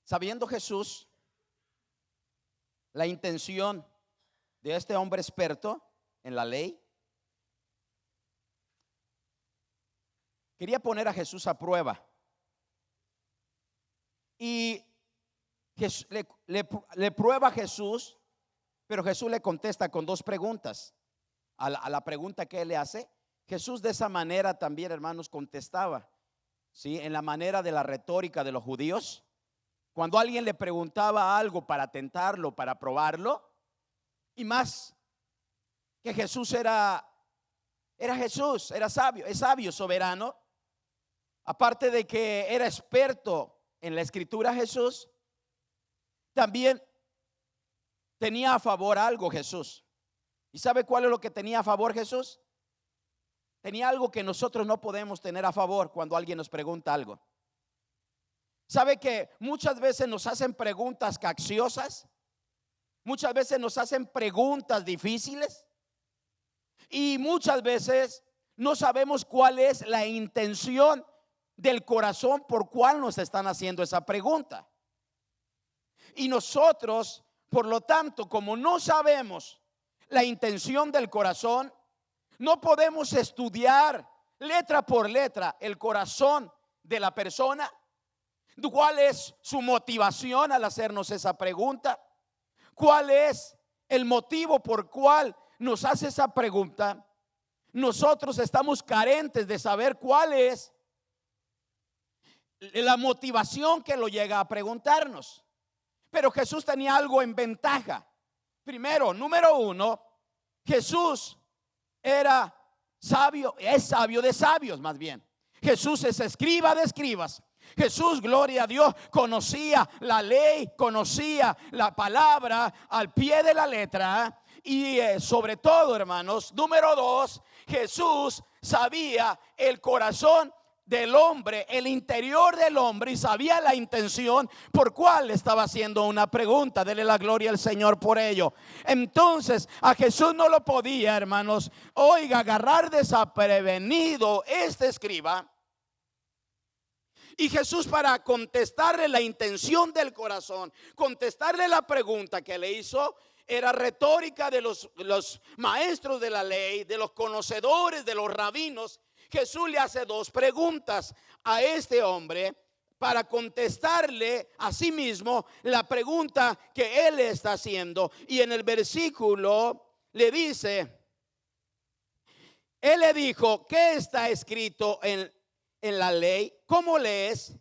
Sabiendo Jesús la intención de este hombre experto en la ley, quería poner a Jesús a prueba. Y le prueba a Jesús, pero Jesús le contesta con dos preguntas. A la pregunta que él le hace, Jesús de esa manera también, hermanos, contestaba, ¿sí? En la manera de la retórica de los judíos. Cuando alguien le preguntaba algo para tentarlo, para probarlo, y más que Jesús era Jesús, era sabio, es sabio, soberano. Aparte de que era experto en la escritura, Jesús también tenía a favor algo, Jesús. ¿Y sabe cuál es lo que tenía a favor Jesús? Tenía algo que nosotros no podemos tener a favor cuando alguien nos pregunta algo. ¿Sabe que muchas veces nos hacen preguntas capciosas? Muchas veces nos hacen preguntas difíciles. Y muchas veces no sabemos cuál es la intención del corazón por cual nos están haciendo esa pregunta. Y nosotros, por lo tanto, como no sabemos la intención del corazón, no podemos estudiar letra por letra el corazón de la persona. ¿Cuál es su motivación al hacernos esa pregunta? ¿Cuál es el motivo por cual nos hace esa pregunta? Nosotros estamos carentes de saber cuál es la motivación que lo llega a preguntarnos. Pero Jesús tenía algo en ventaja. Primero, número uno, Jesús era sabio, es sabio de sabios más bien. Jesús es escriba de escribas. Jesús, gloria a Dios, conocía la ley, conocía la palabra al pie de la letra. Y sobre todo, hermanos, número dos, Jesús sabía el corazón del hombre, el interior del hombre, y sabía la intención por cuál estaba haciendo una pregunta. Dele la gloria al Señor por ello. Entonces a Jesús no lo podía, hermanos, agarrar desprevenido este escriba. Y Jesús, para contestarle la intención del corazón, contestarle la pregunta que le hizo, era retórica de los maestros de la ley, de los conocedores, de los rabinos. Jesús le hace dos preguntas a este hombre para contestarle a sí mismo la pregunta que él está haciendo. Y en el versículo le dice, él le dijo, ¿qué está escrito en la ley? ¿Cómo lees?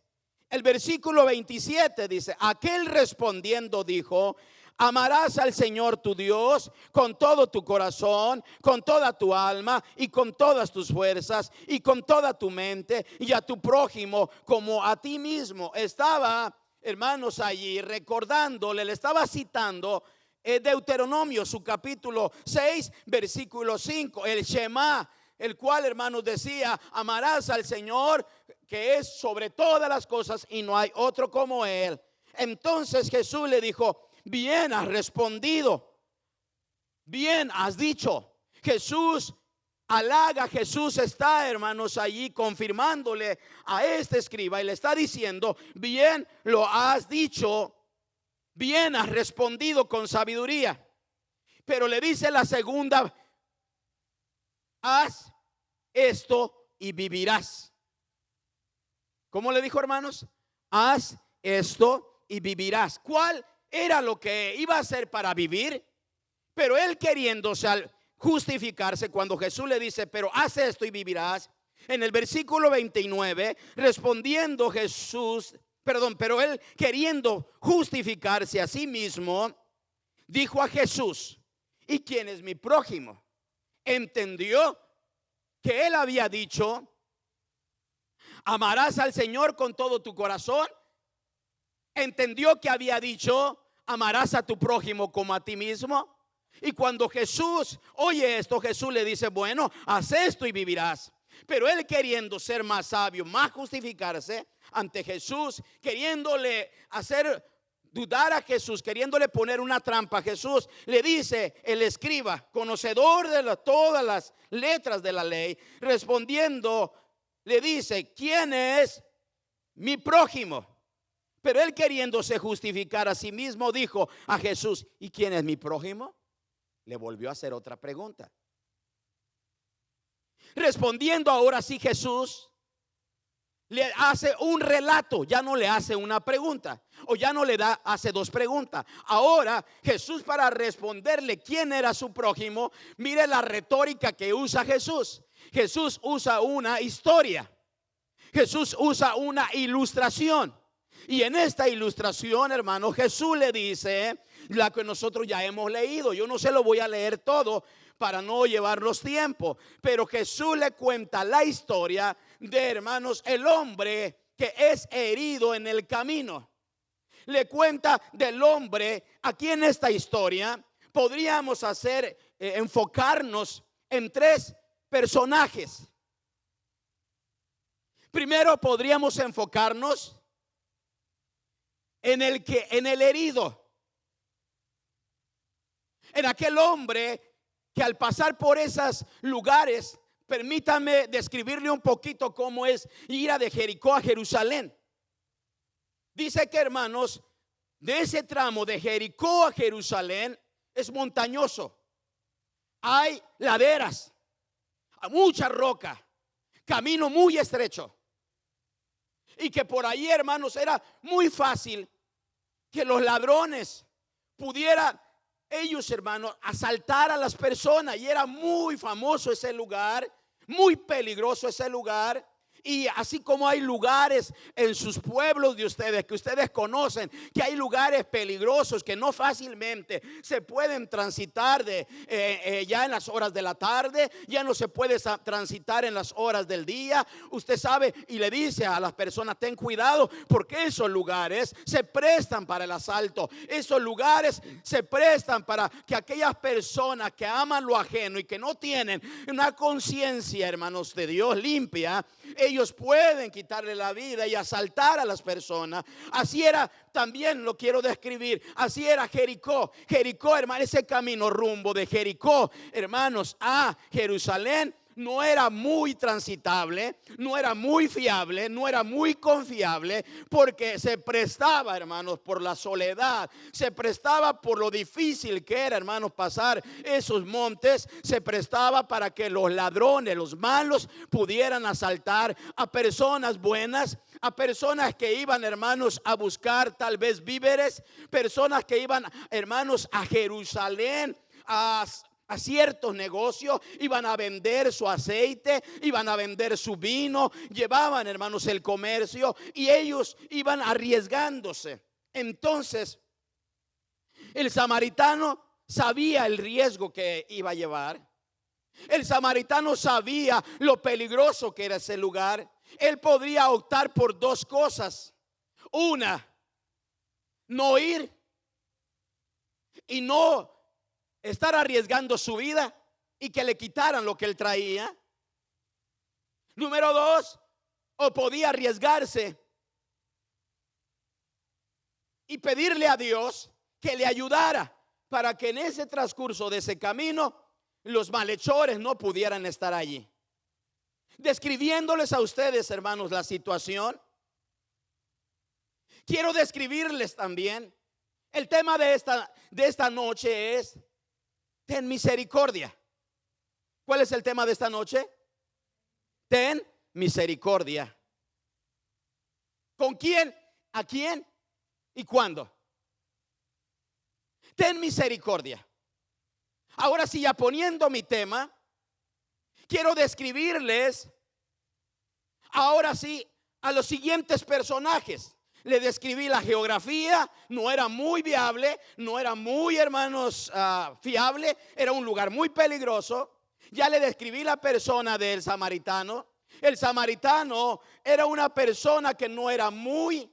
El versículo 27 dice, aquel respondiendo dijo, amarás al Señor tu Dios con todo tu corazón, con toda tu alma y con todas tus fuerzas y con toda tu mente, y a tu prójimo como a ti mismo. Estaba, hermanos, allí recordándole, le estaba citando Deuteronomio, su capítulo 6, versículo 5, el Shema, el cual, hermanos, decía, amarás al Señor, que es sobre todas las cosas y no hay otro como Él. Entonces Jesús le dijo, bien has respondido, bien has dicho. Jesús halaga, Jesús está, hermanos, allí confirmándole a este escriba y le está diciendo, bien lo has dicho, bien has respondido con sabiduría. Pero le dice la segunda, haz esto y vivirás. ¿Cómo le dijo, hermanos? Haz esto y vivirás. ¿Cuál era lo que iba a hacer para vivir? Pero él queriéndose al justificarse, cuando Jesús le dice, pero haz esto y vivirás, en el versículo 29, respondiendo Jesús, pero él queriendo justificarse a sí mismo, dijo a Jesús, ¿y quién es mi prójimo? Entendió que él había dicho, amarás al Señor con todo tu corazón. Entendió que había dicho, amarás a tu prójimo como a ti mismo. Y cuando Jesús oye esto, Jesús le dice, bueno, haz esto y vivirás. Pero él queriendo ser más sabio, más justificarse ante Jesús, queriéndole hacer dudar a Jesús, queriéndole poner una trampa a Jesús, le dice el escriba, conocedor de todas las letras de la ley, respondiendo, le dice, ¿quién es mi prójimo? Pero él, queriéndose justificar a sí mismo, dijo a Jesús: ¿y quién es mi prójimo? Le volvió a hacer otra pregunta. Respondiendo ahora sí Jesús le hace un relato, ya no le hace una pregunta, o ya no le hace dos preguntas. Ahora Jesús, para responderle quién era su prójimo, mire la retórica que usa Jesús. Jesús usa una historia, Jesús usa una ilustración. Y en esta ilustración, hermano, Jesús le dice la que nosotros ya hemos leído. Yo no se lo voy a leer todo para no llevarnos tiempo, pero Jesús le cuenta la historia de, hermanos, el hombre que es herido en el camino. Le cuenta del hombre. Aquí en esta historia podríamos enfocarnos en tres personajes. Primero podríamos enfocarnos en el herido, en aquel hombre que al pasar por esos lugares, permítame describirle un poquito cómo es ir de Jericó a Jerusalén. Dice que, hermanos, de ese tramo de Jericó a Jerusalén es montañoso. Hay laderas, mucha roca, camino muy estrecho. Y que por ahí, hermanos, era muy fácil que los ladrones pudieran ellos, hermanos, asaltar a las personas. Y era muy famoso ese lugar, muy peligroso ese lugar. Y así como hay lugares en sus pueblos de ustedes, que ustedes conocen, que hay lugares peligrosos que no fácilmente se pueden transitar ya en las horas de la tarde, ya no se puede transitar en las horas del día. Usted sabe y le dice a las personas: ten cuidado, porque esos lugares se prestan para el asalto. Esos lugares se prestan para que aquellas personas que aman lo ajeno y que no tienen una conciencia, hermanos, de Dios limpia, ellos pueden quitarle la vida y asaltar a las personas. Así era también, lo quiero describir, así era Jericó. Jericó, hermano, ese camino rumbo de Jericó, hermanos, a Jerusalén, no era muy transitable, no era muy fiable, no era muy confiable, porque se prestaba, hermanos, por la soledad, se prestaba por lo difícil que era, hermanos, pasar esos montes, se prestaba para que los ladrones, los malos, pudieran asaltar a personas buenas, a personas que iban, hermanos, a buscar tal vez víveres, personas que iban, hermanos, a Jerusalén a ciertos negocios, iban a vender su aceite, iban a vender su vino, llevaban, hermanos, el comercio, y ellos iban arriesgándose. Entonces el samaritano sabía el riesgo que iba a llevar. El samaritano sabía lo peligroso que era ese lugar. Él podría optar por dos cosas: una, no ir y no estar arriesgando su vida y que le quitaran lo que él traía. Número dos, o podía arriesgarse y pedirle a Dios que le ayudara para que en ese transcurso de ese camino los malhechores no pudieran estar allí. Describiéndoles a ustedes, hermanos, la situación, quiero describirles también el tema de esta noche es: ten misericordia. ¿Cuál es el tema de esta noche? Ten misericordia. ¿Con quién? ¿A quién? ¿Y cuándo? Ten misericordia. Ahora sí, ya poniendo mi tema, quiero describirles ahora sí a los siguientes personajes. Le describí la geografía, no era muy viable, no era muy, hermanos, fiable, era un lugar muy peligroso. Ya le describí la persona del samaritano. El samaritano era una persona que no era muy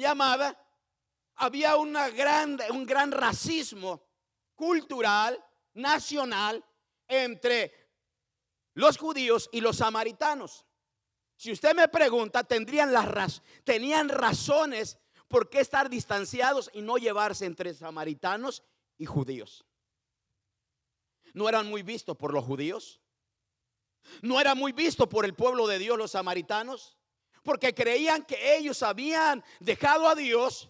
amada. Había un gran racismo cultural, nacional, entre los judíos y los samaritanos. Si usted me pregunta, tenían razones por qué estar distanciados y no llevarse entre samaritanos y judíos. No eran muy vistos por los judíos, no eran muy vistos por el pueblo de Dios los samaritanos, porque creían que ellos habían dejado a Dios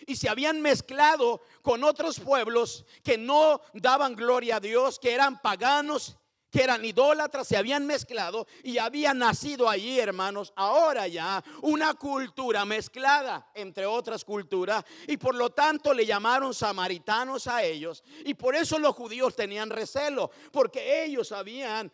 y se habían mezclado con otros pueblos que no daban gloria a Dios, que eran paganos, que eran idólatras. Se habían mezclado y había nacido allí, hermanos, ahora ya una cultura mezclada entre otras culturas, y por lo tanto le llamaron samaritanos a ellos. Y por eso los judíos tenían recelo, porque ellos habían,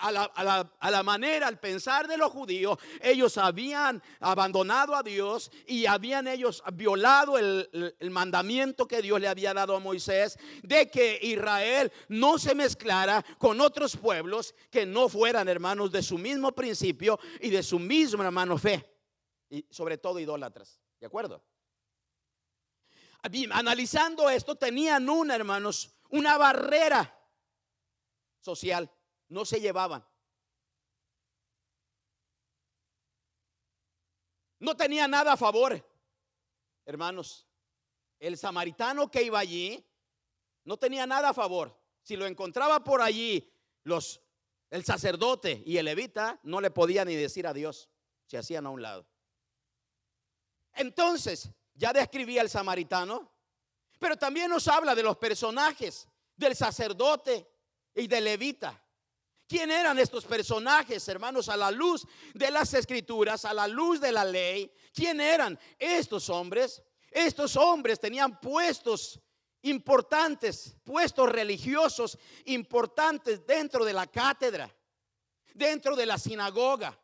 a la manera, al pensar de los judíos, ellos habían abandonado a Dios y habían ellos violado el mandamiento que Dios le había dado a Moisés, de que Israel no se mezclara con otros pueblos que no fueran, hermanos, de su mismo principio y de su misma, hermano, fe, y sobre todo idólatras. ¿De acuerdo? Analizando esto, tenían hermanos, una barrera social. No se llevaban. No tenía nada a favor, hermanos. El samaritano que iba allí no tenía nada a favor. Si lo encontraba por allí el sacerdote y el levita, no le podía ni decir adiós. Se hacían a un lado. Entonces, ya describía el samaritano, pero también nos habla de los personajes del sacerdote y del levita. ¿Quién eran estos personajes, hermanos, a la luz de las escrituras, a la luz de la ley? ¿Quién eran estos hombres? Estos hombres tenían puestos importantes, puestos religiosos importantes dentro de la cátedra, dentro de la sinagoga.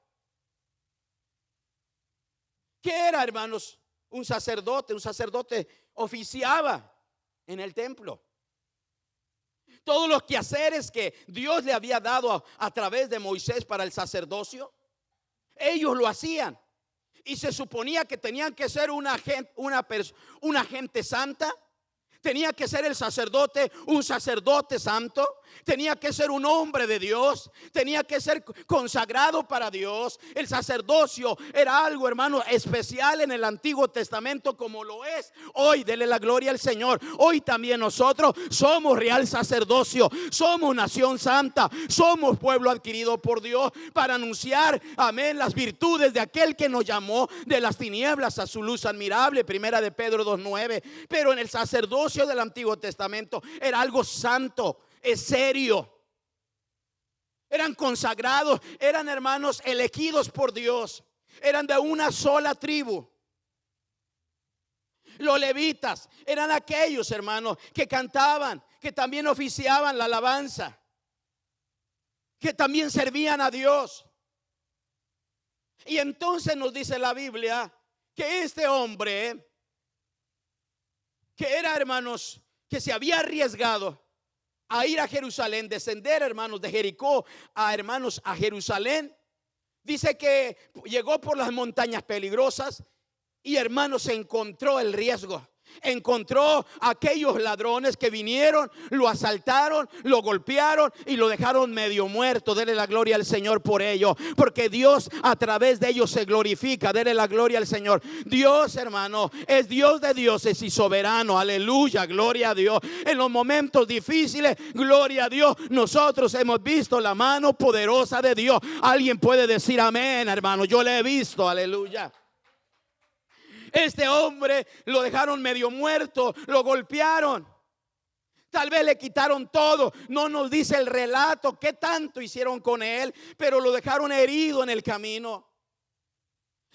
¿Qué era, hermanos? Un sacerdote oficiaba en el templo. Todos los quehaceres que Dios le había dado a través de Moisés para el sacerdocio, ellos lo hacían. Y se suponía que tenían que ser una gente santa. Tenía que ser el sacerdote un sacerdote santo. Tenía que ser un hombre de Dios. Tenía que ser consagrado para Dios. El sacerdocio era algo, hermano, especial en el Antiguo Testamento, como lo es hoy. Dele la gloria al Señor. Hoy también nosotros somos real sacerdocio. Somos nación santa. Somos pueblo adquirido por Dios para anunciar, amén, las virtudes de aquel que nos llamó de las tinieblas a su luz admirable. Primera de Pedro 2:9. Pero en el sacerdocio del Antiguo Testamento era algo santo, es serio. Eran consagrados, eran, hermanos, elegidos por Dios. Eran de una sola tribu. Los levitas eran aquellos, hermanos, que cantaban, que también oficiaban la alabanza, que también servían a Dios. Y entonces nos dice la Biblia que este hombre, que era, hermanos, que se había arriesgado a ir a Jerusalén, descender, hermanos, de Jericó a Jerusalén. Dice que llegó por las montañas peligrosas y, hermanos, se encontró el riesgo. Encontró a aquellos ladrones que vinieron, lo asaltaron, lo golpearon y lo dejaron medio muerto. Dele la gloria al Señor por ello, porque Dios a través de ellos se glorifica. Dele la gloria al Señor. Dios, hermano, es Dios de dioses y soberano. Aleluya, gloria a Dios. En los momentos difíciles, gloria a Dios, nosotros hemos visto la mano poderosa de Dios. Alguien puede decir amén, hermano. Yo le he visto, aleluya. Este hombre lo dejaron medio muerto, lo golpearon. Tal vez le quitaron todo. No nos dice el relato qué tanto hicieron con él, pero lo dejaron herido en el camino.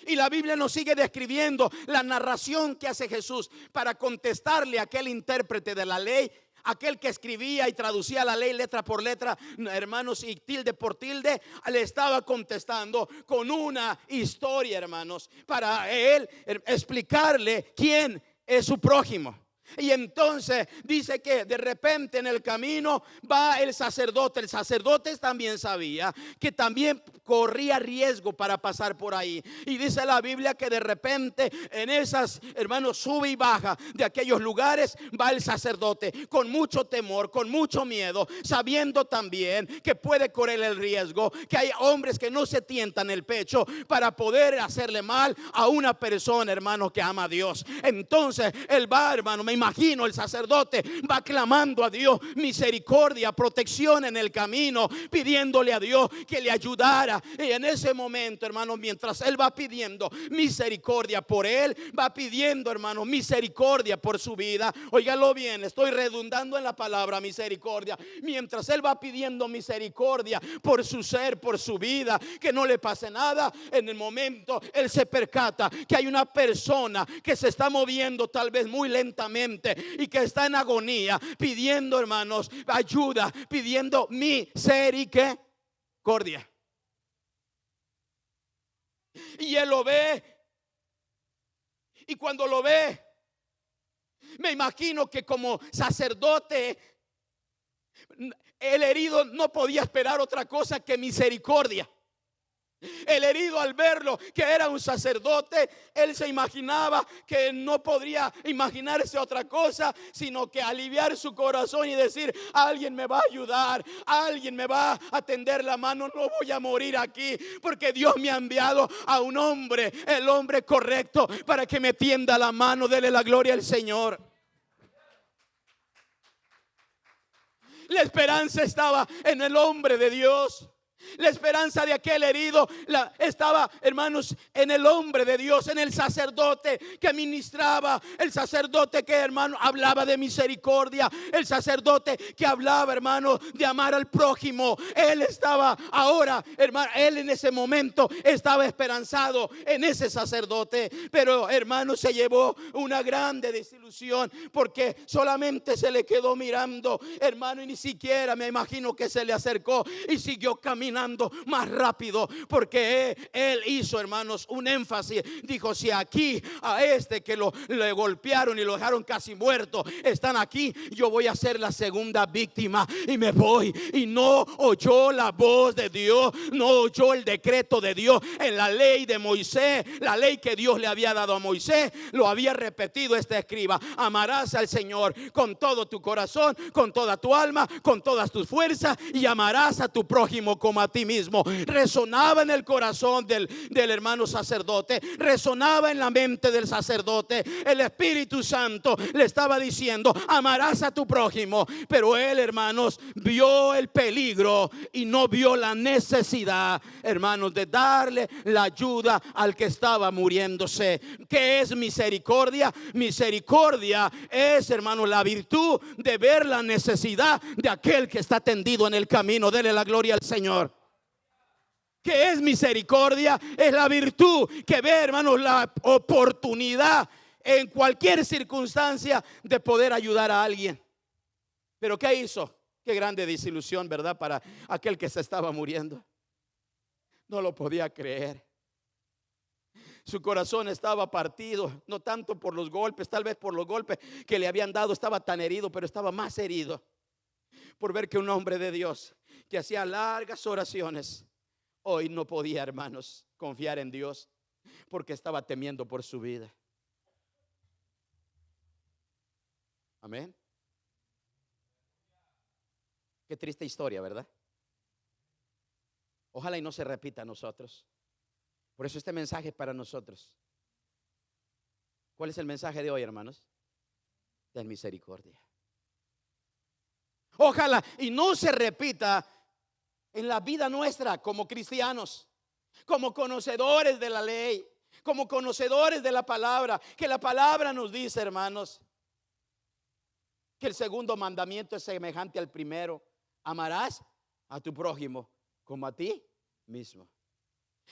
Y la Biblia nos sigue describiendo la narración que hace Jesús para contestarle a aquel intérprete de la ley, aquel que escribía y traducía la ley letra por letra, hermanos, y tilde por tilde. Le estaba contestando con una historia, hermanos, para él explicarle quién es su prójimo. Y entonces dice que de repente en el camino va el sacerdote. El sacerdote también sabía que también corría riesgo para pasar por ahí. Y dice la Biblia que de repente en esas, hermanos, sube y baja de aquellos lugares va el sacerdote con mucho temor, con mucho miedo, sabiendo también que puede correr el riesgo, que hay hombres que no se tientan el pecho para poder hacerle mal a una persona, hermano, que ama a Dios. Entonces él va, hermano, me imagino el sacerdote va clamando a Dios misericordia, protección en el camino, pidiéndole a Dios que le ayudara. Y en ese momento, hermano, mientras él va pidiendo misericordia por él, va pidiendo, hermano, misericordia por su vida. Óigalo bien, estoy redundando en la palabra misericordia. Mientras él va pidiendo misericordia por su ser, por su vida, que no le pase nada, en el momento él se percata que hay una persona que se está moviendo tal vez muy lentamente y que está en agonía, pidiendo, hermanos, ayuda, pidiendo misericordia. Y él lo ve, y cuando lo ve, me imagino que como sacerdote, el herido no podía esperar otra cosa que misericordia. El herido, al verlo que era un sacerdote, él se imaginaba que no podría imaginarse otra cosa sino que aliviar su corazón y decir: alguien me va a ayudar, alguien me va a tender la mano, no voy a morir aquí, porque Dios me ha enviado a un hombre, el hombre correcto, para que me tienda la mano. Dele la gloria al Señor. La esperanza estaba en el hombre de Dios. La esperanza de aquel herido estaba, hermanos, en el hombre de Dios, en el sacerdote que ministraba, el sacerdote que, hermano, hablaba de misericordia, el sacerdote que hablaba, hermano, de amar al prójimo. Él estaba ahora, hermano, él en ese momento estaba esperanzado en ese sacerdote. Pero, hermano, se llevó una grande desilusión, porque solamente se le quedó mirando, hermano, y ni siquiera me imagino que se le acercó y siguió caminando más rápido, porque él hizo, hermanos, un énfasis. Dijo: si aquí a este que le golpearon y lo dejaron casi muerto están aquí, yo voy a ser la segunda víctima y me voy. Y no oyó la voz de Dios, no oyó el decreto de Dios. En la ley de Moisés, la ley que Dios le había dado a Moisés, lo había repetido este escriba: amarás al Señor con todo tu corazón, con toda tu alma, con todas tus fuerzas, y amarás a tu prójimo como a ti mismo. Resonaba en el corazón del hermano sacerdote, resonaba en la mente del sacerdote. El Espíritu Santo le estaba diciendo: amarás a tu prójimo. Pero él, hermanos, vio el peligro y no vio la necesidad, hermanos, de darle la ayuda al que estaba muriéndose. ¿Qué es misericordia? Misericordia es, hermanos, la virtud de ver la necesidad de aquel que está tendido en el camino. Dele la gloria al Señor. ¿Qué es misericordia? Es la virtud que ve, hermanos, la oportunidad en cualquier circunstancia de poder ayudar a alguien. Pero ¿qué hizo? Qué grande desilusión, ¿verdad? Para aquel que se estaba muriendo. No lo podía creer. Su corazón estaba partido, no tanto por los golpes, tal vez por los golpes que le habían dado. Estaba tan herido, pero estaba más herido por ver que un hombre de Dios que hacía largas oraciones hoy no podía, hermanos, confiar en Dios, porque estaba temiendo por su vida. Amén. Qué triste historia, ¿verdad? Ojalá y no se repita a nosotros. Por eso este mensaje es para nosotros. ¿Cuál es el mensaje de hoy, hermanos? De misericordia. Ojalá y no se repita en la vida nuestra como cristianos, como conocedores de la ley, como conocedores de la palabra. Que la palabra nos dice, hermanos, que el segundo mandamiento es semejante al primero: amarás a tu prójimo como a ti mismo.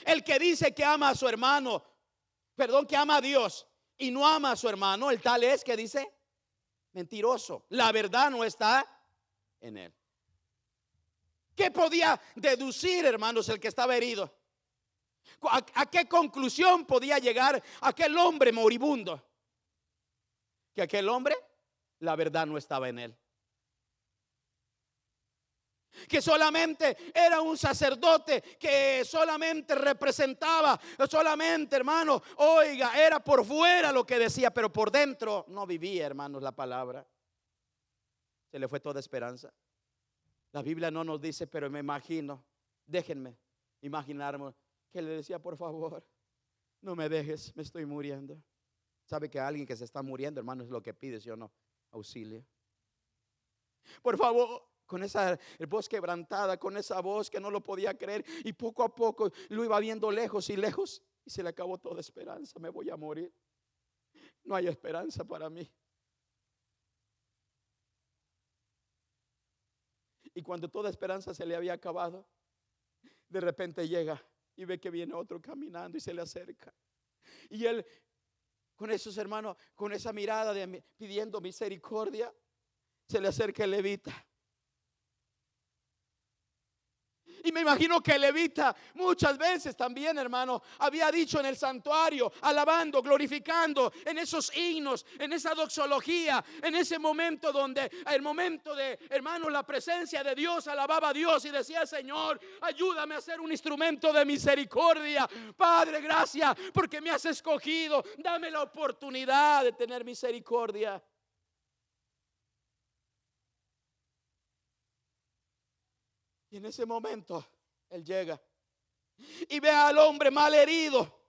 El que dice que ama a su hermano, que ama a Dios y no ama a su hermano, el tal es, que dice, mentiroso. La verdad no está en él. ¿Qué podía deducir, hermanos, el que estaba herido? ¿A qué conclusión podía llegar aquel hombre moribundo? Que aquel hombre, la verdad no estaba en él. Que solamente era un sacerdote, que solamente representaba, solamente, hermano, oiga, era por fuera lo que decía, pero por dentro no vivía, hermanos, la palabra. Se le fue toda esperanza. La Biblia no nos dice, pero me imagino, déjenme imaginarme, que le decía: por favor, no me dejes, me estoy muriendo. ¿Sabe que alguien que se está muriendo, hermano, es lo que pide, sí o no? Auxilio. Por favor, con esa voz quebrantada, con esa voz que no lo podía creer, y poco a poco lo iba viendo lejos y lejos, y se le acabó toda esperanza. Me voy a morir. No hay esperanza para mí. Y cuando toda esperanza se le había acabado, de repente llega y ve que viene otro caminando y se le acerca. Y él, con esos hermanos, con esa mirada pidiendo misericordia, se le acerca el levita. Y me imagino que el levita muchas veces también, hermano, había dicho en el santuario, alabando, glorificando, en esos himnos, en esa doxología, en ese momento donde, el momento de, hermano, la presencia de Dios, alababa a Dios y decía: Señor, ayúdame a ser un instrumento de misericordia. Padre, gracias porque me has escogido. Dame la oportunidad de tener misericordia. Y en ese momento él llega y ve al hombre mal herido.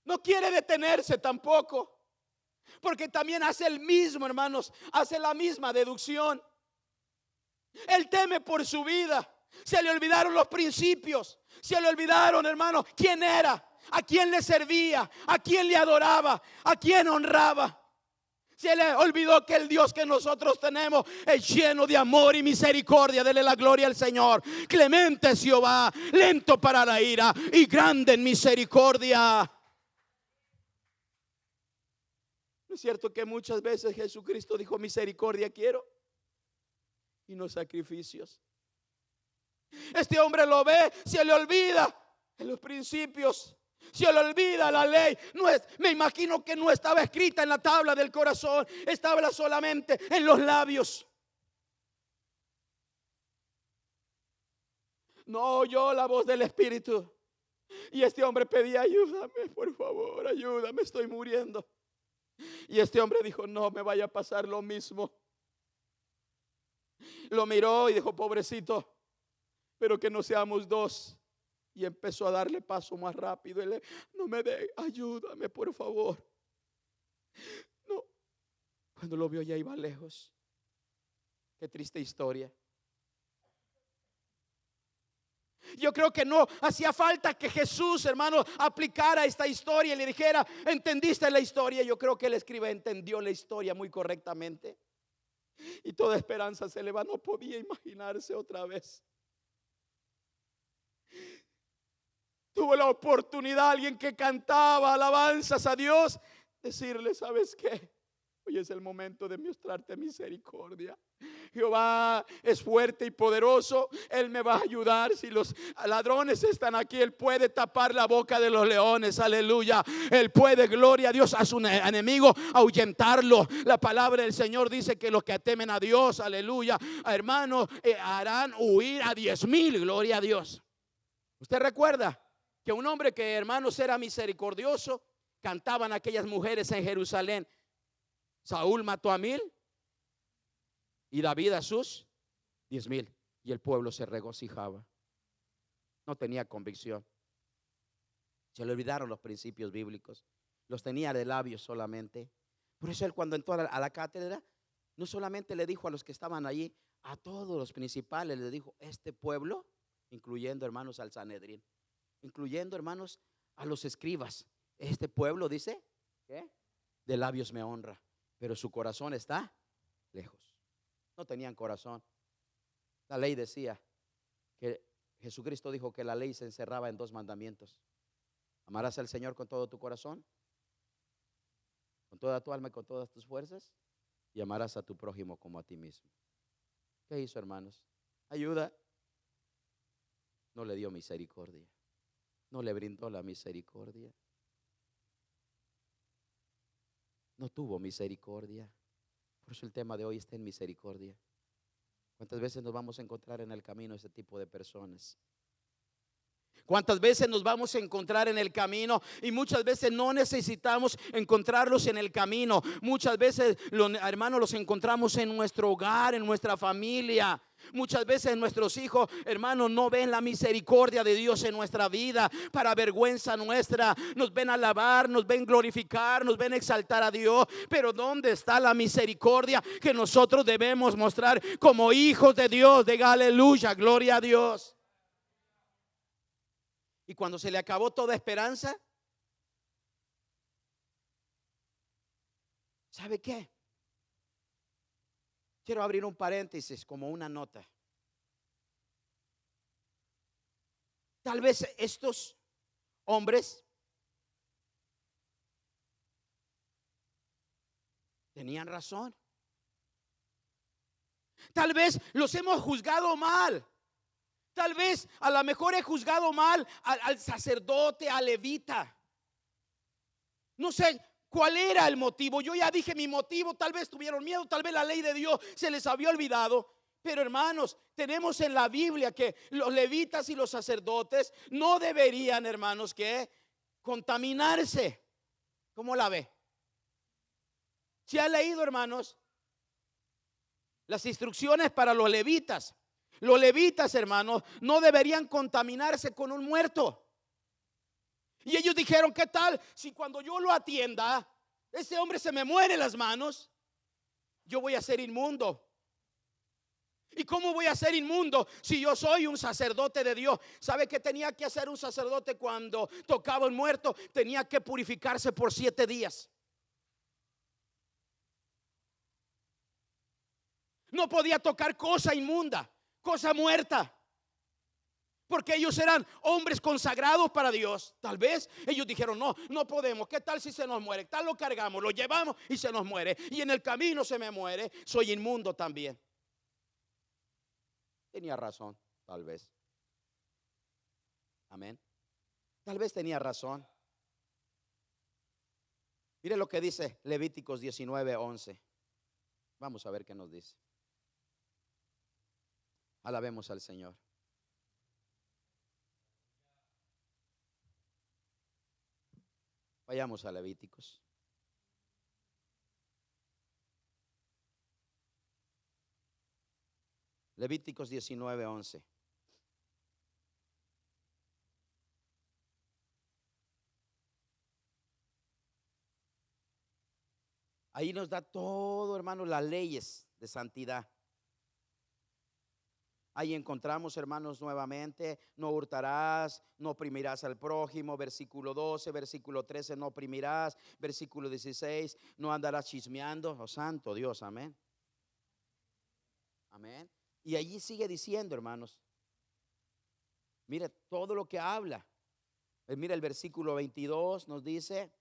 No quiere detenerse tampoco, porque también hace el mismo, hermanos, hace la misma deducción. Él teme por su vida. Se le olvidaron los principios. Se le olvidaron, hermano, quién era, a quién le servía, a quién le adoraba, a quién honraba. Se le olvidó que el Dios que nosotros tenemos es lleno de amor y misericordia. Dele la gloria al Señor. Clemente es Jehová, lento para la ira y grande en misericordia. ¿No es cierto que muchas veces Jesucristo dijo: misericordia quiero y no sacrificios? Este hombre lo ve, se le olvida en los principios. Se le olvida la ley. Me imagino que no estaba escrita en la tabla del corazón, estaba solamente en los labios. No oyó la voz del Espíritu. Y este hombre pedía: ayúdame, por favor, ayúdame, estoy muriendo. Y este hombre dijo: no me vaya a pasar lo mismo. Lo miró y dijo: pobrecito, pero que no seamos dos. Y empezó a darle paso más rápido. Él: no me dé, ayúdame, por favor. No. Cuando lo vio ya iba lejos. Qué triste historia. Yo creo que no hacía falta que Jesús, hermano, aplicara esta historia y le dijera: ¿entendiste la historia? Yo creo que el escriba entendió la historia muy correctamente. Y toda esperanza se le va. No podía imaginarse otra vez. Tuvo la oportunidad, alguien que cantaba alabanzas a Dios, decirle: ¿sabes qué? Hoy es el momento de mostrarte misericordia. Jehová es fuerte y poderoso. Él me va a ayudar. Si los ladrones están aquí, Él puede tapar la boca de los leones. Aleluya. Él puede, gloria a Dios, a su enemigo ahuyentarlo. La palabra del Señor dice que los que temen a Dios, aleluya, hermanos, harán huir a 10,000. Gloria a Dios. ¿Usted recuerda que un hombre que, hermanos, era misericordioso? Cantaban aquellas mujeres en Jerusalén: Saúl mató a 1,000 y David a sus 10,000. Y el pueblo se regocijaba. No tenía convicción. Se le olvidaron los principios bíblicos. Los tenía de labios solamente. Por eso él, cuando entró a la cátedra, no solamente le dijo a los que estaban allí, a todos los principales le dijo: este pueblo, incluyendo, hermanos, al Sanedrín, incluyendo, hermanos, a los escribas, este pueblo, dice, ¿qué? De labios me honra, pero su corazón está lejos. No tenían corazón. La ley decía que Jesucristo dijo que la ley se encerraba en 2 mandamientos: amarás al Señor con todo tu corazón, con toda tu alma y con todas tus fuerzas, y amarás a tu prójimo como a ti mismo. ¿Qué hizo, hermanos? Ayuda. No le dio misericordia. No le brindó la misericordia. No tuvo misericordia. Por eso el tema de hoy está en misericordia. ¿Cuántas veces nos vamos a encontrar en el camino ese tipo de personas? ¿Cuántas veces nos vamos a encontrar en el camino? Y muchas veces no necesitamos encontrarlos en el camino. Muchas veces, hermanos, los encontramos en nuestro hogar, en nuestra familia. Muchas veces nuestros hijos, hermanos, no ven la misericordia de Dios en nuestra vida. Para vergüenza nuestra, nos ven alabar, nos ven glorificar, nos ven exaltar a Dios. Pero ¿dónde está la misericordia que nosotros debemos mostrar como hijos de Dios? Diga aleluya, gloria a Dios. Y cuando se le acabó toda esperanza, ¿sabe qué? Quiero abrir un paréntesis como una nota. Tal vez estos hombres tenían razón. Tal vez los hemos juzgado mal. Tal vez a lo mejor he juzgado mal al sacerdote, al levita. No sé cuál era el motivo. Yo ya dije mi motivo. Tal vez tuvieron miedo, tal vez la ley de Dios se les había olvidado. Pero hermanos, tenemos en la Biblia que los levitas y los sacerdotes no deberían, hermanos, que contaminarse. ¿Cómo la ve? ¿Se ha leído, hermanos, las instrucciones para los levitas? Los levitas, hermanos, no deberían contaminarse con un muerto. Y ellos dijeron, ¿qué tal si cuando yo lo atienda, ese hombre se me muere en las manos? Yo voy a ser inmundo. ¿Y cómo voy a ser inmundo si yo soy un sacerdote de Dios? ¿Sabe qué tenía que hacer un sacerdote cuando tocaba un muerto? Tenía que purificarse por 7 días. No podía tocar cosa inmunda, cosa muerta, porque ellos eran hombres consagrados para Dios. Tal vez ellos dijeron, no podemos. ¿Qué tal si se nos muere? Tal lo cargamos, lo llevamos y se nos muere. Y en el camino se me muere, soy inmundo también. Tenía razón, tal vez. Amén. Tal vez tenía razón. Mire lo que dice Levíticos 19:11. Vamos a ver qué nos dice. Alabemos al Señor. Vayamos a Levíticos. Levíticos 19:11. Ahí nos da todo, hermanos, las leyes de santidad. Ahí encontramos, hermanos, nuevamente, no hurtarás, no oprimirás al prójimo, versículo 12, versículo 13, no oprimirás, versículo 16, no andarás chismeando. Oh, santo Dios, amén. Amén. Y allí sigue diciendo, hermanos, mire todo lo que habla. Mira el versículo 22 nos dice,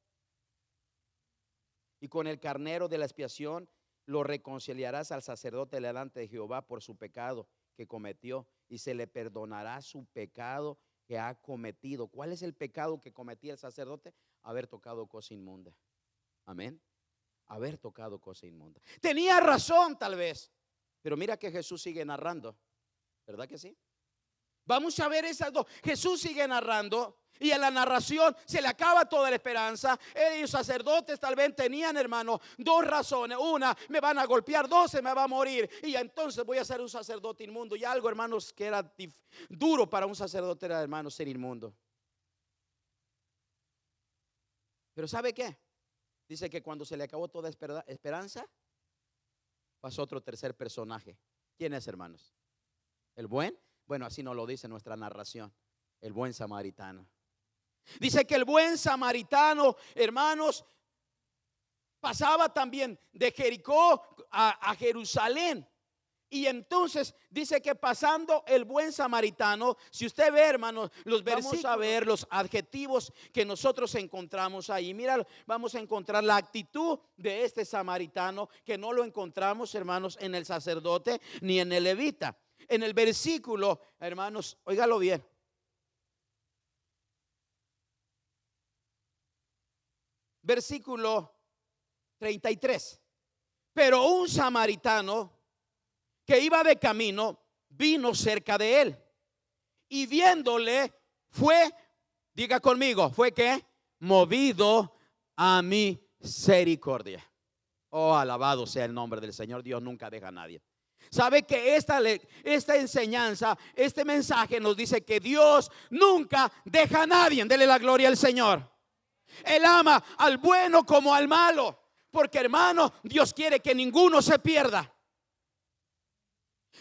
y con el carnero de la expiación lo reconciliarás al sacerdote delante de Jehová por su pecado que cometió, y se le perdonará su pecado que ha cometido. ¿Cuál es el pecado que cometía el sacerdote? Haber tocado cosa inmunda. Amén. Haber tocado cosa inmunda. Tenía razón tal vez, pero mira que Jesús sigue narrando, ¿verdad que sí? Vamos a ver esas dos. Jesús sigue narrando y en la narración se le acaba toda la esperanza. Ellos sacerdotes tal vez tenían, hermano, 2 razones. Una, me van a golpear. 2, se me va a morir. Y entonces voy a ser un sacerdote inmundo. Y algo, hermanos, que era duro para un sacerdote era, hermanos, ser inmundo. Pero ¿sabe qué? Dice que cuando se le acabó toda esperanza, pasó otro tercer personaje. ¿Quién es, hermanos? ¿El buen? Bueno, así nos lo dice nuestra narración. El buen samaritano. Dice que el buen samaritano, hermanos, pasaba también de Jericó a Jerusalén. Y entonces dice que pasando el buen samaritano, si usted ve, hermanos, los versículos, vamos a ver los adjetivos que nosotros encontramos ahí. Mira, vamos a encontrar la actitud de este samaritano que no lo encontramos, hermanos, en el sacerdote ni en el levita. En el versículo, hermanos, óigalo bien. Versículo 33. Pero un samaritano que iba de camino vino cerca de él y viéndole fue, diga conmigo, fue que movido a misericordia. Oh, alabado sea el nombre del Señor. Dios nunca deja a nadie. Sabe que esta enseñanza, este mensaje nos dice que Dios nunca deja a nadie. Dele la gloria al Señor. Él ama al bueno como al malo, porque hermano, Dios quiere que ninguno se pierda.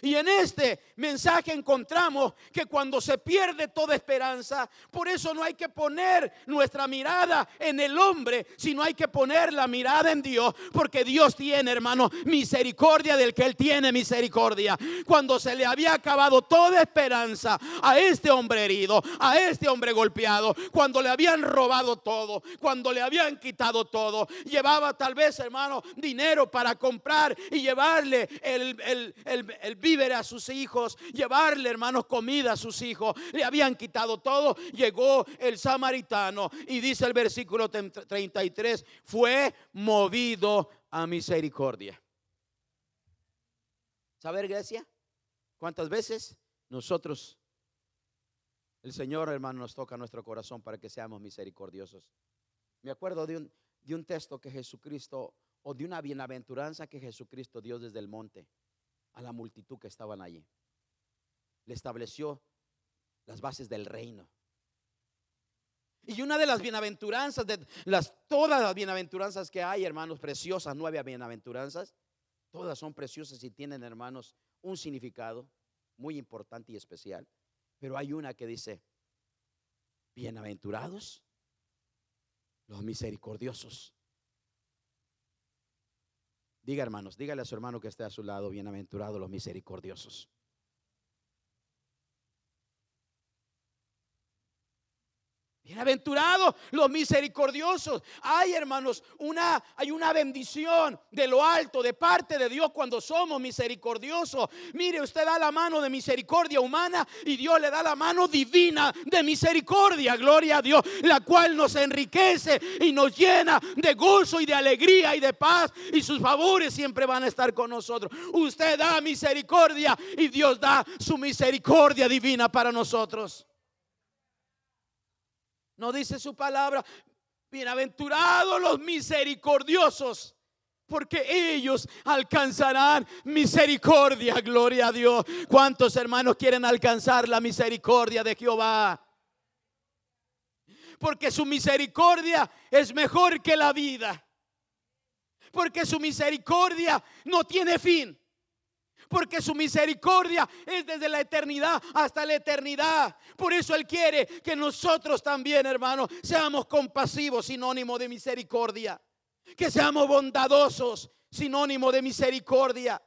Y en este mensaje encontramos que cuando se pierde toda esperanza, por eso no hay que poner nuestra mirada en el hombre, sino hay que poner la mirada en Dios, porque Dios tiene, hermano, misericordia del que Él tiene misericordia. Cuando se le había acabado toda esperanza a este hombre herido, a este hombre golpeado, cuando le habían robado todo, cuando le habían quitado todo, llevaba tal vez, hermano, dinero para comprar y llevarle el víver a sus hijos, llevarle, hermanos, comida a sus hijos. Le habían quitado todo. Llegó el samaritano y dice el versículo 33: fue movido a misericordia. ¿Sabe, iglesia? ¿Cuántas veces nosotros, el Señor, hermano, nos toca nuestro corazón para que seamos misericordiosos? Me acuerdo de un texto que Jesucristo, o de una bienaventuranza que Jesucristo dio desde el monte a la multitud que estaban allí. Le estableció las bases del reino. Y una de las bienaventuranzas, todas las bienaventuranzas que hay, hermanos, preciosas, 9 bienaventuranzas, todas son preciosas y tienen, hermanos, un significado muy importante y especial. Pero hay una que dice: bienaventurados los misericordiosos. Diga, hermanos, dígale a su hermano que esté a su lado: bienaventurados los misericordiosos. Bienaventurados los misericordiosos. Hay, hermanos, hay una bendición de lo alto de parte de Dios cuando somos misericordiosos. Mire, usted da la mano de misericordia humana y Dios le da la mano divina de misericordia, gloria a Dios, la cual nos enriquece y nos llena de gozo y de alegría y de paz, y sus favores siempre van a estar con nosotros. Usted da misericordia y Dios da su misericordia divina para nosotros. No dice su palabra: bienaventurados los misericordiosos, porque ellos alcanzarán misericordia, gloria a Dios. ¿Cuántos hermanos quieren alcanzar la misericordia de Jehová? Porque su misericordia es mejor que la vida, porque su misericordia no tiene fin, porque su misericordia es desde la eternidad hasta la eternidad. Por eso Él quiere que nosotros también, hermanos, seamos compasivos, sinónimo de misericordia. Que seamos bondadosos, sinónimo de misericordia.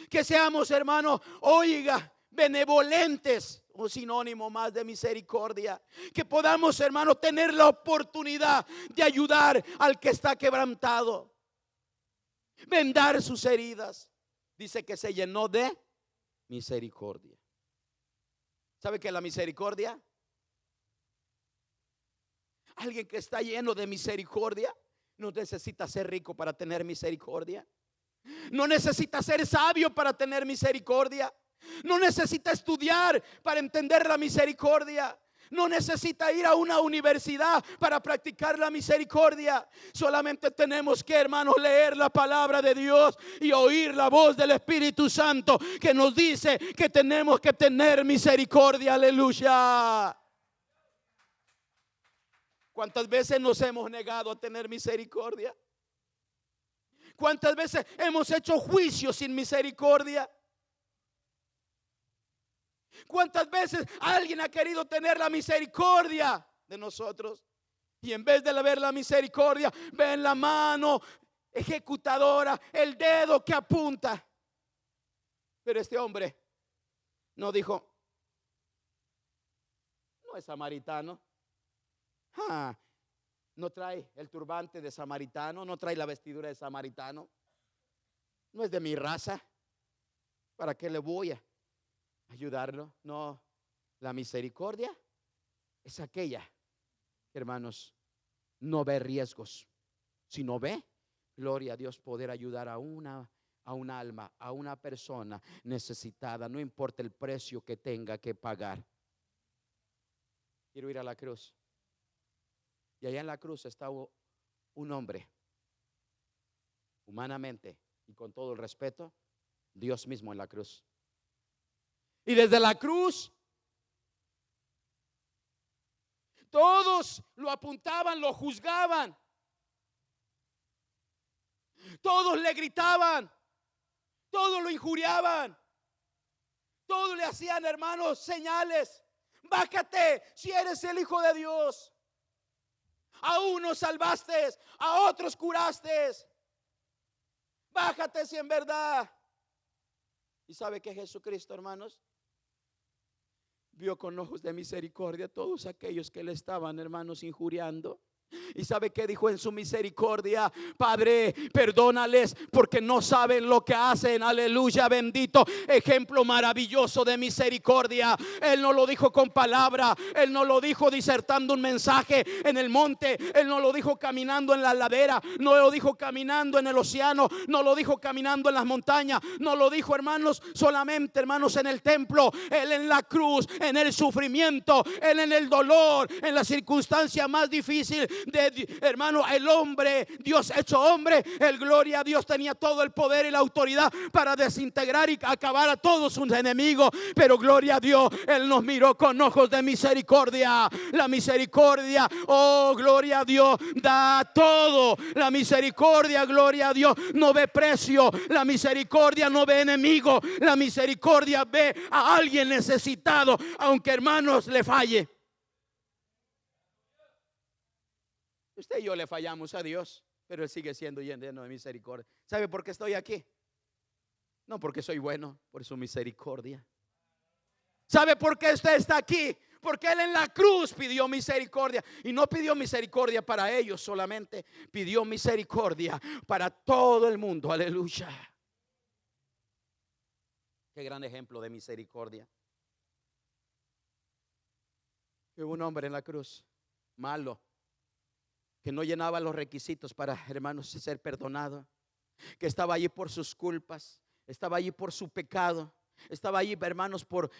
Que seamos, hermanos, oiga, benevolentes, un sinónimo más de misericordia. Que podamos, hermanos, tener la oportunidad de ayudar al que está quebrantado, vendar sus heridas. Dice que se llenó de misericordia. ¿Sabe qué es la misericordia? Alguien que está lleno de misericordia no necesita ser rico para tener misericordia. No necesita ser sabio para tener misericordia. No necesita estudiar para entender la misericordia. No necesita ir a una universidad para practicar la misericordia. Solamente tenemos que, hermanos, leer la palabra de Dios y oír la voz del Espíritu Santo que nos dice que tenemos que tener misericordia. Aleluya. ¿Cuántas veces nos hemos negado a tener misericordia? ¿Cuántas veces hemos hecho juicio sin misericordia? ¿Cuántas veces alguien ha querido tener la misericordia de nosotros y en vez de ver la misericordia ven la mano ejecutadora, el dedo que apunta? Pero este hombre no dijo: no es samaritano, no trae el turbante de samaritano, no trae la vestidura de samaritano, no es de mi raza, ¿para qué le voy a ayudarlo? No, la misericordia es aquella, hermanos, no ve riesgos, sino ve, gloria a Dios, poder ayudar a un alma, a una persona necesitada, no importa el precio que tenga que pagar. Quiero ir a la cruz, y allá en la cruz está un hombre, humanamente y con todo el respeto, Dios mismo en la cruz. Y desde la cruz todos lo apuntaban, lo juzgaban. Todos le gritaban, todos lo injuriaban, todos le hacían, hermanos, señales. Bájate si eres el Hijo de Dios. A unos salvaste, a otros curaste. Bájate si en verdad. ¿Y sabe que Jesucristo, hermanos, vio con ojos de misericordia a todos aquellos que le estaban, hermanos, injuriando? ¿Y sabe qué dijo en su misericordia? Padre, perdónales porque no saben lo que hacen. Aleluya, bendito. Ejemplo maravilloso de misericordia. Él no lo dijo con palabra, él no lo dijo disertando un mensaje en el monte, él no lo dijo caminando en la ladera, no lo dijo caminando en el océano, no lo dijo caminando en las montañas, no lo dijo, hermanos, solamente, hermanos, en el templo. Él en la cruz, en el sufrimiento, él en el dolor, en la circunstancia más difícil hermano, el hombre, Dios hecho hombre, el gloria a Dios, tenía todo el poder y la autoridad para desintegrar y acabar a todos sus enemigos. Pero gloria a Dios, él nos miró con ojos de misericordia. La misericordia, oh gloria a Dios, da todo. La misericordia, gloria a Dios, no ve precio. La misericordia no ve enemigo. La misericordia ve a alguien necesitado, aunque, hermanos, le falle. Usted y yo le fallamos a Dios, pero Él sigue siendo lleno de misericordia. ¿Sabe por qué estoy aquí? No porque soy bueno, por su misericordia. ¿Sabe por qué usted está aquí? Porque Él en la cruz pidió misericordia. Y no pidió misericordia para ellos solamente, pidió misericordia para todo el mundo. Aleluya. Qué gran ejemplo de misericordia. Que un hombre en la cruz, malo, que no llenaba los requisitos para, hermanos, ser perdonado, que estaba allí por sus culpas, estaba allí por su pecado, estaba allí, hermanos, por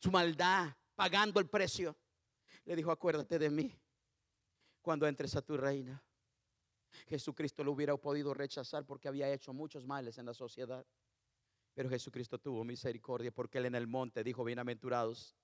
su maldad, pagando el precio. Le dijo: acuérdate de mí cuando entres a tu reino. Jesucristo lo hubiera podido rechazar porque había hecho muchos males en la sociedad, pero Jesucristo tuvo misericordia porque Él en el monte dijo: bienaventurados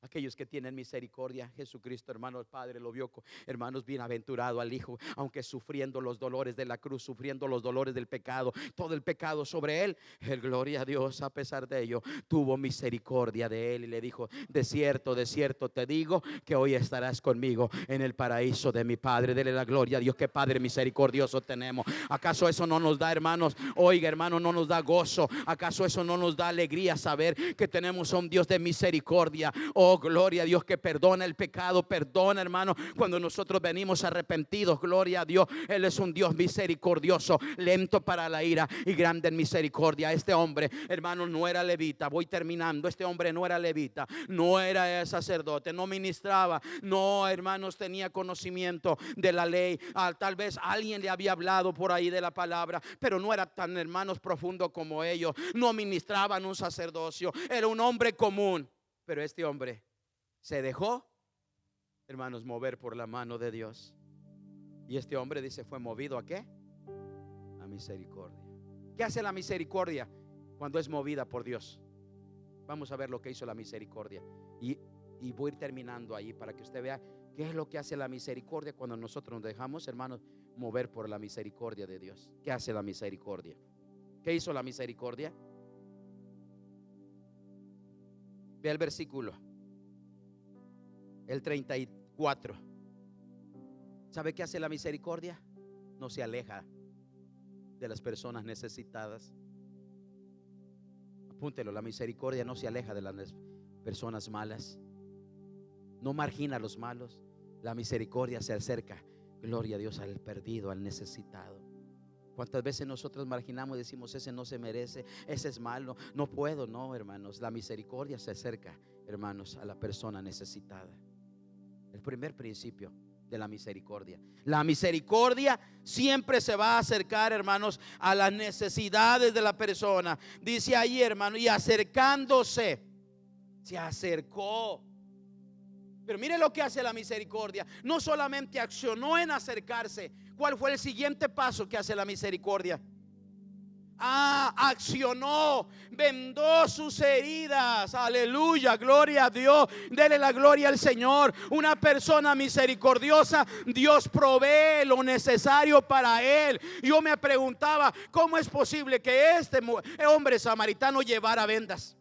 aquellos que tienen misericordia. Jesucristo, hermano, el Padre lo vio, hermanos, bienaventurado al Hijo, aunque sufriendo los dolores de la cruz, sufriendo los dolores del pecado, todo el pecado sobre Él, el gloria a Dios, a pesar de ello, tuvo misericordia de Él y le dijo: de cierto te digo que hoy estarás conmigo en el paraíso de mi Padre. Dele la gloria a Dios. Que Padre misericordioso tenemos. ¿Acaso eso no nos da, hermanos? Oiga, hermano, no nos da gozo. ¿Acaso eso no nos da alegría saber que tenemos a un Dios de misericordia? Oh, gloria a Dios, que perdona el pecado, perdona, hermano, cuando nosotros venimos arrepentidos. Gloria a Dios, Él es un Dios misericordioso, lento para la ira y grande en misericordia. Este hombre, hermano, no era levita. Voy terminando. Este hombre no era levita, no era sacerdote, no ministraba, no, hermanos, tenía conocimiento de la ley. Tal vez alguien le había hablado por ahí de la palabra, pero no era tan, hermanos, profundo como ellos. No ministraban un sacerdocio, era un hombre común. Pero este hombre se dejó, hermanos, mover por la mano de Dios. Y este hombre, dice, fue movido ¿a qué? A misericordia. ¿Qué hace la misericordia cuando es movida por Dios? Vamos a ver lo que hizo la misericordia. Y voy a ir terminando ahí para que usted vea qué es lo que hace la misericordia cuando nosotros nos dejamos, hermanos, mover por la misericordia de Dios. ¿Qué hace la misericordia? ¿Qué hizo la misericordia? Ve el versículo, el 34. ¿Sabe qué hace la misericordia? No se aleja de las personas necesitadas. Apúntelo: la misericordia no se aleja de las personas malas, no margina a los malos. La misericordia se acerca, gloria a Dios, al perdido, al necesitado. ¿Cuántas veces nosotros marginamos y decimos: ese no se merece, ese es malo, no puedo? No, hermanos, la misericordia se acerca, hermanos, a la persona necesitada. El primer principio de la misericordia: la misericordia siempre se va a acercar, hermanos, a las necesidades de la persona. Dice ahí, hermano, y acercándose, se acercó. Pero mire lo que hace la misericordia. No solamente accionó en acercarse. ¿Cuál fue el siguiente paso que hace la misericordia? accionó, vendó sus heridas. Aleluya, gloria a Dios. Dele la gloria al Señor. Una persona misericordiosa, Dios provee lo necesario para él. Yo me preguntaba, ¿cómo es posible que este hombre samaritano llevara vendas?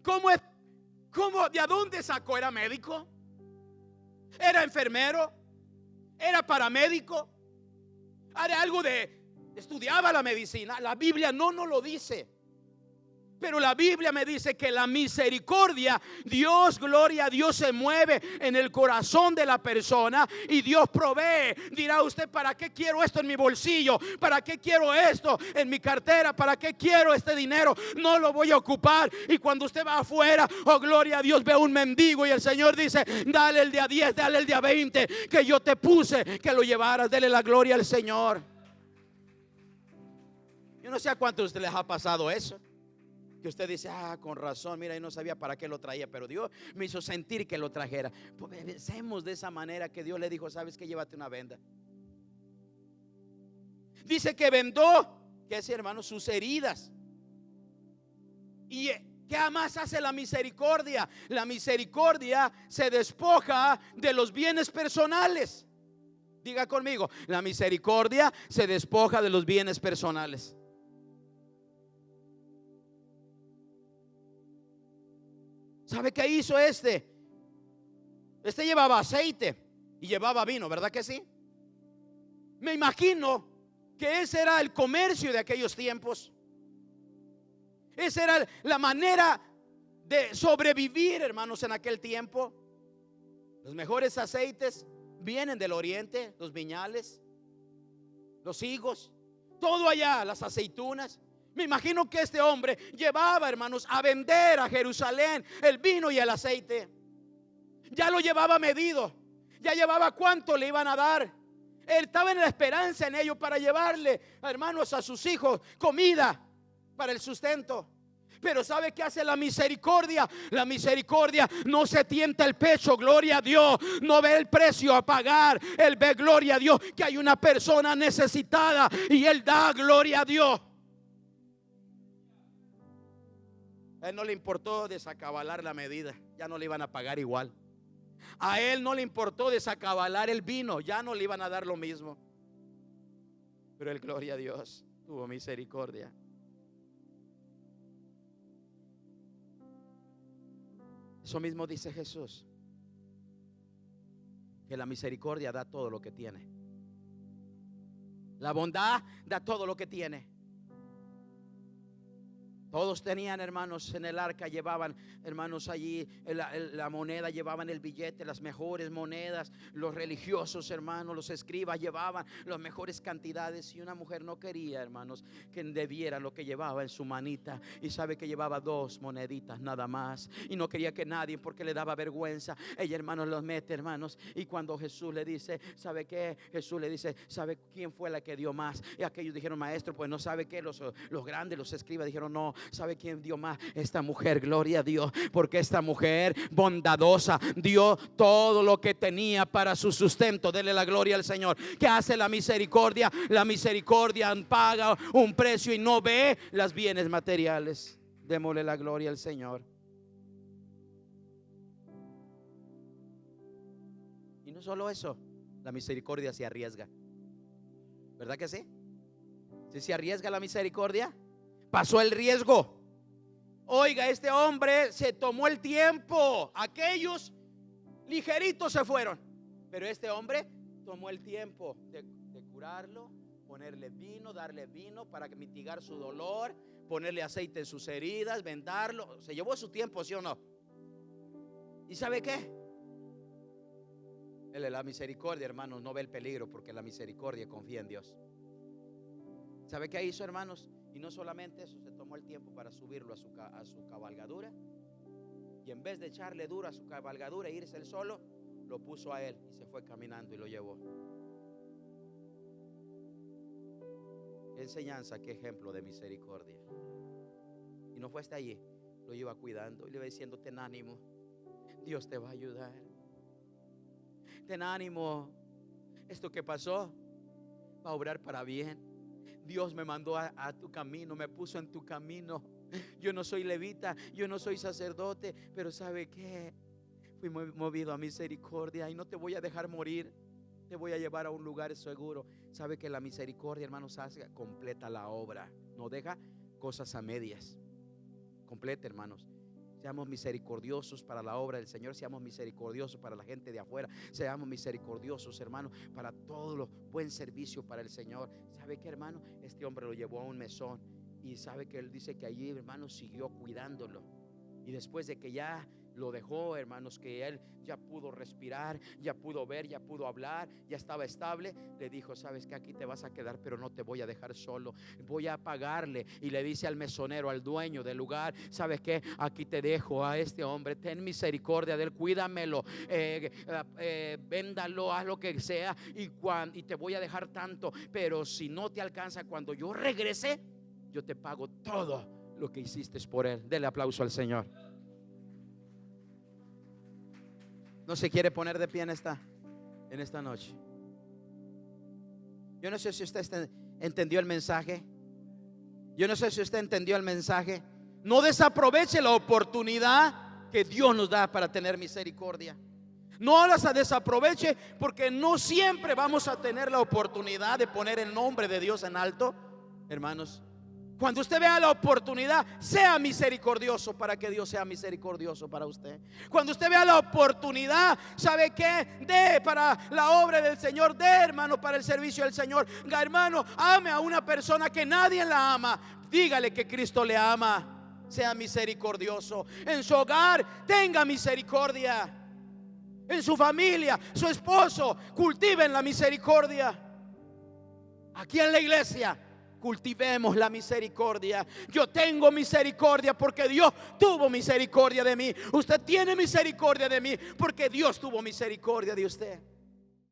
¿Cómo es? ¿Cómo? ¿De dónde sacó? ¿Era médico? ¿Era enfermero? ¿Era paramédico? ¿Era algo estudiaba la medicina? La Biblia no nos lo dice. Pero la Biblia me dice que la misericordia, Dios, gloria a Dios, se mueve en el corazón de la persona y Dios provee. Dirá usted, ¿para qué quiero esto en mi bolsillo? ¿Para qué quiero esto en mi cartera? ¿Para qué quiero este dinero? No lo voy a ocupar. Y cuando usted va afuera, oh gloria a Dios, ve un mendigo y el Señor dice, dale el día 10, dale el día 20 que yo te puse que lo llevaras. Dele la gloria al Señor. Yo no sé a cuántos de ustedes les ha pasado eso, que usted dice, con razón, mira, yo no sabía para qué lo traía, pero Dios me hizo sentir que lo trajera. Pues pensemos de esa manera, que Dios le dijo, ¿sabes qué? Llévate una venda. Dice que vendó, ¿qué es, hermano? Sus heridas. ¿Y qué más hace la misericordia? La misericordia se despoja de los bienes personales. Diga conmigo, la misericordia se despoja de los bienes personales. ¿Sabe qué hizo este? Este llevaba aceite y llevaba vino, ¿verdad que sí? Me imagino que ese era el comercio de aquellos tiempos. Esa era la manera de sobrevivir, hermanos, en aquel tiempo. Los mejores aceites vienen del oriente, los viñales, los higos, todo allá, las aceitunas. Me imagino que este hombre llevaba, hermanos, a vender a Jerusalén el vino y el aceite. Ya lo llevaba medido, ya llevaba cuánto le iban a dar. Él estaba en la esperanza en ello para llevarle, hermanos, a sus hijos comida para el sustento. Pero ¿sabe qué hace la misericordia? La misericordia no se tienta el pecho, gloria a Dios. No ve el precio a pagar. Él ve, gloria a Dios, que hay una persona necesitada y él da, gloria a Dios. A él no le importó desacabalar la medida, ya no le iban a pagar igual. A él no le importó desacabalar el vino, ya no le iban a dar lo mismo. Pero él, gloria a Dios, tuvo misericordia. Eso mismo dice Jesús, que la misericordia da todo lo que tiene. La bondad da todo lo que tiene. Todos tenían, hermanos, en el arca, llevaban, hermanos, allí la moneda, llevaban el billete, las mejores monedas. Los religiosos, hermanos, los escribas llevaban las mejores cantidades. Y una mujer no quería, hermanos, que debiera lo que llevaba en su manita. Y sabe que llevaba 2 moneditas nada más. Y no quería que nadie, porque le daba vergüenza. Ella, hermanos, los mete, hermanos. Y cuando Jesús le dice, ¿sabe qué? Jesús le dice, ¿sabe quién fue la que dio más? Y aquellos dijeron, maestro, pues no sabe qué. Los grandes, los escribas dijeron, no. ¿Sabe quién dio más? Esta mujer, gloria a Dios, porque esta mujer bondadosa dio todo lo que tenía para su sustento. Dele la gloria al Señor. ¿Qué hace la misericordia? La misericordia paga un precio y no ve los bienes materiales. Démosle la gloria al Señor. Y no solo eso, la misericordia se arriesga. ¿Verdad que sí? Si se arriesga la misericordia, pasó el riesgo. Oiga, este hombre se tomó el tiempo. Aquellos ligeritos se fueron, pero este hombre tomó el tiempo de curarlo, ponerle vino, darle vino para mitigar su dolor, ponerle aceite en sus heridas, vendarlo. Se llevó su tiempo, ¿sí o no? ¿Y sabe qué? La misericordia, hermanos, no ve el peligro, porque la misericordia confía en Dios. ¿Sabe qué hizo, hermanos? Y no solamente eso, se tomó el tiempo para subirlo a su cabalgadura. Y en vez de echarle duro a su cabalgadura e irse él solo, lo puso a él y se fue caminando y lo llevó. Qué enseñanza, qué ejemplo de misericordia. Y no fue hasta allí, lo iba cuidando y le iba diciendo, ten ánimo, Dios te va a ayudar. Ten ánimo, esto que pasó va a obrar para bien. Dios me mandó a tu camino, me puso en tu camino. Yo no soy levita, yo no soy sacerdote, pero ¿sabe qué? Fui movido a misericordia y no te voy a dejar morir. Te voy a llevar a un lugar seguro. Sabe que la misericordia, hermanos, hace completa la obra. No deja cosas a medias. Completa, hermanos. Seamos misericordiosos para la obra del Señor. Seamos misericordiosos para la gente de afuera. Seamos misericordiosos, hermanos, para todo lo buen servicio para el Señor. ¿Sabe qué, hermano? Este hombre lo llevó a un mesón. Y sabe que él dice que allí, hermanos, siguió cuidándolo. Y después de que ya lo dejó, hermanos, que él ya pudo respirar, ya pudo ver, ya pudo hablar, ya estaba estable, le dijo: sabes que aquí te vas a quedar, pero no te voy a dejar solo, voy a pagarle. Y le dice al mesonero, al dueño del lugar: sabes que aquí te dejo a este hombre, ten misericordia de él, cuídamelo, véndalo, haz lo que sea, y te voy a dejar tanto, pero si no te alcanza, cuando yo regrese, yo te pago todo lo que hiciste por él. Dele aplauso al Señor. ¿No se quiere poner de pie en esta noche? Yo no sé si usted entendió el mensaje. Yo no sé si usted entendió el mensaje. No desaproveche la oportunidad que Dios nos da para tener misericordia. No las desaproveche, porque no siempre vamos a tener la oportunidad de poner el nombre de Dios en alto. Hermanos, cuando usted vea la oportunidad, sea misericordioso para que Dios sea misericordioso para usted. Cuando usted vea la oportunidad, ¿sabe qué? Dé para la obra del Señor, dé, hermano, para el servicio del Señor. Hermano, ame a una persona que nadie la ama. Dígale que Cristo le ama. Sea misericordioso. En su hogar, tenga misericordia. En su familia, su esposo, cultiven la misericordia. Aquí en la iglesia, cultivemos la misericordia. Yo tengo misericordia porque Dios tuvo misericordia de mí. Usted tiene misericordia de mí porque Dios tuvo misericordia de usted.